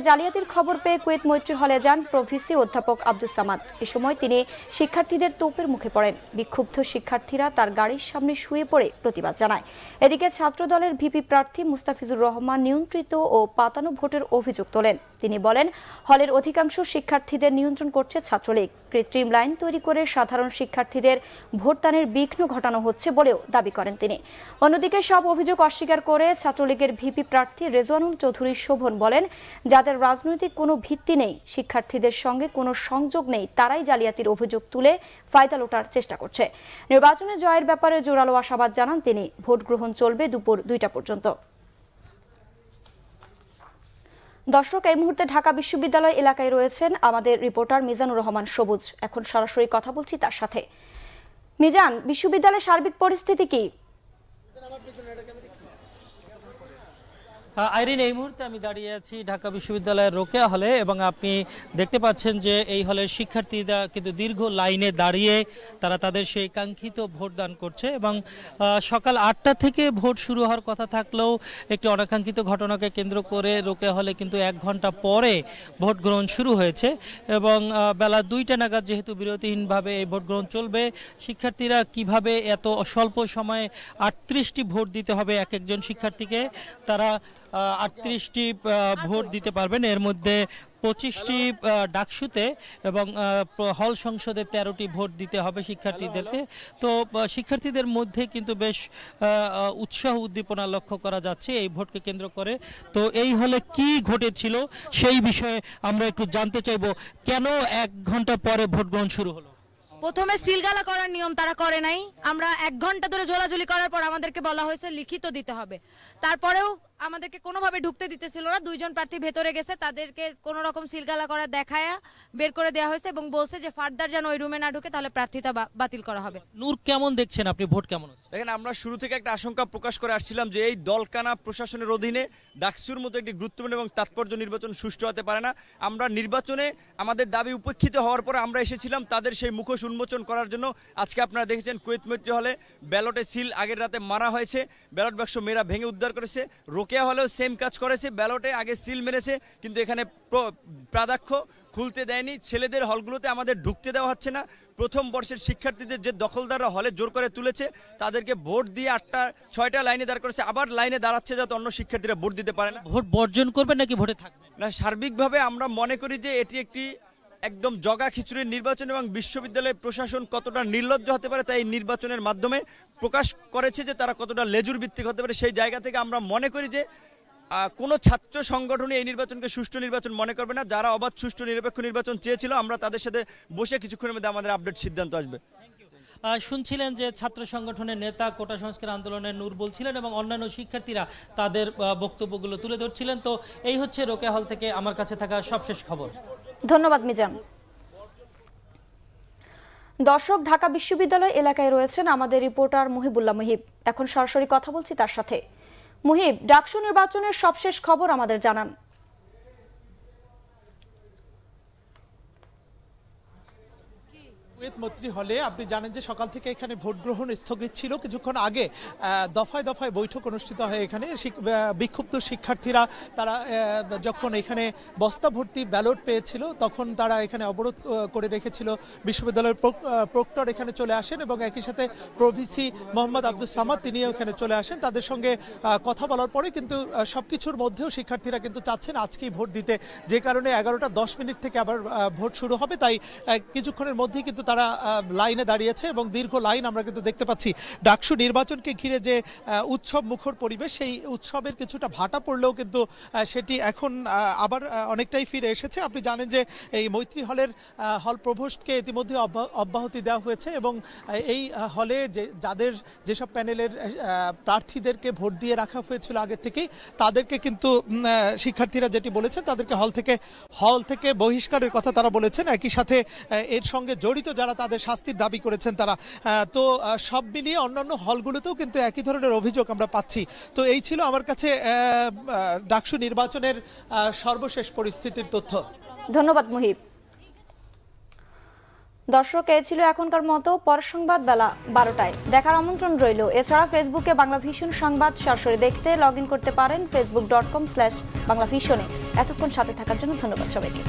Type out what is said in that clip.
জালিয়াতির খবর পেয়ে কুয়েত মৈত্রী হলে যান প্রভিসি অধ্যাপক আব্দুস সামাদ। এ সময় তিনি শিক্ষার্থীদের তোপের মুখে পড়েন। বিক্ষুব্ধ শিক্ষার্থীরা তার গাড়ির সামনে শুয়ে পড়ে প্রতিবাদ জানায়। এদিকে ছাত্রদলের ভিপি প্রার্থী মুস্তাফিজুর রহমান নিয়ন্ত্রিত ও পাতানো ভোটের অভিযোগ তোলেন। তিনি বলেন, হলের অধিকাংশ শিক্ষার্থীদের নিয়ন্ত্রণ করছে ছাত্রলীগ। কৃত্রিম লাইন তৈরি করে সাধারণ শিক্ষার্থীদের ভোটদানের বিঘ্ন ঘটানো হচ্ছে বলেও দাবি করেন তিনি। অন্যদিকে সব অভিযোগ অস্বীকার করে ছাত্রলীগের ভিপি প্রার্থী রেজওয়ানুল চৌধুরী শোভন বলেন, যাদের রাজনৈতিক কোনো ভিত্তি নেই, শিক্ষার্থীদের সঙ্গে কোনো সংযোগ নেই, তারাই জালিয়াতির অভিযোগ তুলে ফায়দা লোটার চেষ্টা করছে। নির্বাচনে জয়ের ব্যাপারে জোরালো আশাবাদ জানান তিনি। ভোট গ্রহণ চলবে দুপুর 2টা পর্যন্ত। দর্শক, এই মুহূর্তে ঢাকা বিশ্ববিদ্যালয় এলাকায় রয়েছেন আমাদের রিপোর্টার মিজানুর রহমান সবুজ। এখন সরাসরি কথা বলছি তার সাথে। মিজান, বিশ্ববিদ্যালয়ের সার্বিক পরিস্থিতি কি? আইরিন, এই মুহূর্তে আমি দাঁড়িয়ে আছি ঢাকা বিশ্ববিদ্যালয়ের রোকেয়া হলে এবং আপনি দেখতে পাচ্ছেন যে এই হলের শিক্ষার্থীরা কিন্তু দীর্ঘ লাইনে দাঁড়িয়ে তারা তাদের সেই কাঙ্ক্ষিত ভোটদান করছে এবং সকাল 8টা থেকে ভোট শুরু হওয়ার কথা থাকলেও একটি অনাকাঙ্ক্ষিত ঘটনাকে কেন্দ্র করে রোকেয়া হলে কিন্তু 1 ঘন্টা পরে ভোট গ্রহণ শুরু হয়েছে এবং বেলা 2টা নাগাদ যেহেতু বিরতিহীনভাবে এই ভোট গ্রহণ চলবে, শিক্ষার্থীরা কিভাবে এত স্বল্প সময়ে 38টি ভোট দিতে হবে এক একজন শিক্ষার্থীকে, তারা 38টি ভোট দিতে পারবেন। এর মধ্যে 25টি ডাকসুতে এবং হল সংসদে 13টি ভোট দিতে হবে শিক্ষার্থীদেরকে। তো শিক্ষার্থীদের মধ্যে কিন্তু বেশ উৎসাহ উদ্দীপনা লক্ষ্য করা যাচ্ছে এই ভোটকে কেন্দ্র করে। তো এই হলে কি ঘটেছিল সেই বিষয়ে আমরা একটু জানতে চাইব, কেন 1 ঘন্টা পরে ভোট গ্রহণ শুরু হলো? প্রথমে সিলগালা করার নিয়ম তারা করে নাই। আমরা 1 ঘন্টা ধরে ঝোলাঝুলি করার পর আমাদেরকে বলা হয়েছে লিখিত দিতে হবে। তারপরেও আমাদেরকে কোনোভাবে ঢুকতে দিতেছিল না। 2 জন প্রার্থী ভেতরে গেছে, তাদেরকে কোনো রকম সিলগালা করা দেখায়া বের করে দেওয়া হয়েছে এবং বলছে যে ফার্দার যেন ওই রুমে না ঢুকে, তাহলে প্রার্থিতা বাতিল করা হবে। নূর, কেমন দেখছেন আপনি ভোট কেমন হচ্ছে? দেখেন, আমরা শুরু থেকে একটা আশঙ্কা প্রকাশ করে আসছিলাম যে এই দলকানা প্রশাসনের অধীনে ডাকসুর মতো একটি গুরুত্বপূর্ণ এবং তাৎপর্য নির্বাচন সুষ্ঠু হতে পারে না। আমরা নির্বাচনে আমাদের দাবি উপেক্ষিত হওয়ার পরে আমরা এসেছিলাম তাদের সেই মুখোশ উন্মোচন করার জন্য। আজকে আপনারা দেখেছেন কুয়েত মৈত্রী হলে ব্যালটে সিল আগের রাতে মারা হয়েছে, ব্যালট বাক্স মেয়েরা ভেঙে উদ্ধার করেছে। রোকেয়া হলেও সেম কাজ করেছে, ব্যালটে আগে সিল মেরেছে, কিন্তু এখানে প্রাদাক্ষ খুলতে দেয়নি। ছেলেদের হলগুলোতে আমাদের ঢুকতে দেওয়া হচ্ছে না। প্রথম বর্ষের শিক্ষার্থীদের যে দখলদাররা হলে জোর করে তুলেছে, তাদেরকে ভোট দিয়ে 6টা লাইনে দাঁড় করেছে, আবার লাইনে দাঁড়াচ্ছে যাতে অন্য শিক্ষার্থীরা ভোট দিতে পারে না। ভোট বর্জন করবেন নাকি ভোটে থাকবেন? না, সার্বিকভাবে আমরা মনে করি যে এটি একটি একদম জগা খিচুড়ির নির্বাচন এবং বিশ্ববিদ্যালয় প্রশাসন কতটা নির্লজ্জ হতে পারে তাই নির্বাচনের মাধ্যমে প্রকাশ করেছে যে তারা কতটা লেজুর ভিত্তিক হতে পারে। সেই জায়গা থেকে আমরা মনে করি যে কোনো ছাত্র সংগঠনই এই নির্বাচনকে সুষ্ঠু নির্বাচন মনে করবে না। যারা অবাধ, সুষ্ঠু, নিরপেক্ষ নির্বাচন চেয়েছিল, আমরা তাদের সাথে বসে কিছুক্ষণের মধ্যে আমাদের আপডেট সিদ্ধান্ত আসবে। শুনছিলেন যে ছাত্র সংগঠনের নেতা, কোটা সংস্কার আন্দোলনের নূর বলছিলেন এবং অন্যান্য শিক্ষার্থীরা তাদের বক্তব্যগুলো তুলে ধরছিলেন। তো এই হচ্ছে রোকেয়া হল থেকে আমার কাছে থাকা সবশেষ খবর। ধন্যবাদ মিজান। দর্শক, ঢাকা বিশ্ববিদ্যালয় এলাকায় রয়েছেন আমাদের রিপোর্টার মুহিবুল্লাহ মুহিব। এখন সরাসরি কথা বলছি তার সাথে। মুহিব, ডাকসু নির্বাচনের সবশেষ খবর আমাদের জানান। কুয়েত মৈত্রী হলে আপনি জানেন যে সকাল থেকে এখানে ভোট গ্রহণ স্থগিত ছিল। কিছুক্ষণ আগে দফায় দফায় বৈঠক অনুষ্ঠিত হয় এখানে। বিক্ষুব্ধ শিক্ষার্থীরা তারা যখন এখানে বস্তা ভর্তি ব্যালট পেয়েছিল তখন তারা এখানে অবরোধ করে রেখেছিল। বিশ্ববিদ্যালয়ের প্রক্টর এখানে চলে আসেন এবং একই সাথে প্রভিসি মোহাম্মদ আব্দুস সামাদ তিনিও এখানে চলে আসেন। তাদের সঙ্গে কথা বলার পরে কিন্তু সবকিছুর মধ্যেও শিক্ষার্থীরা কিন্তু চাচ্ছেন আজকেই ভোট দিতে, যে কারণে 11টা 10 মিনিট থেকে আবার ভোট শুরু হবে। তাই কিছুক্ষণের মধ্যেই কিন্তু তারা লাইনে দাঁড়িয়েছে এবং দীর্ঘ লাইন আমরা কিন্তু দেখতে পাচ্ছি। ডাকসু নির্বাচনকে ঘিরে যে উৎসব মুখর পরিবেশ, সেই উৎসবের কিছুটা ভাটা পড়লেও কিন্তু সেটি এখন আবার অনেকটাই ফিরে এসেছে। আপনি জানেন যে এই মৈত্রী হলের হল প্রভোস্টকে ইতিমধ্যে অব্যাহতি দেওয়া হয়েছে এবং এই হলে যেসব প্যানেলের প্রার্থীদেরকে ভোট দিয়ে রাখা হয়েছিল আগে থেকেই, তাদেরকে কিন্তু শিক্ষার্থীরা যেটি বলেছেন, তাদেরকে হল থেকে বহিষ্কারের কথা তারা বলেছেন। একই সাথে এর সঙ্গে জড়িত যারা তাদের শাস্তির দাবি করেছেন তারা। তো সব মিলিয়ে অন্যান্য হলগুলোতেও কিন্তু একই ধরনের অভিযোগ আমরা পাচ্ছি। তো এই ছিল আমার কাছে ডাকসু নির্বাচনের সর্বশেষ পরিস্থিতির তথ্য। ধন্যবাদ মুহিব। দর্শক, এ ছিল এখনকার মতো। পরের সংবাদ বেলা 12টায় দেখার আমন্ত্রণ রইল। এছাড়া ফেসবুকে বাংলা ভিশন সংবাদ সরাসরি দেখতে লগ ইন করতে পারেন facebook.com/বাংলাভিশনে। এতক্ষণ সাথে থাকার জন্য ধন্যবাদ সবাইকে।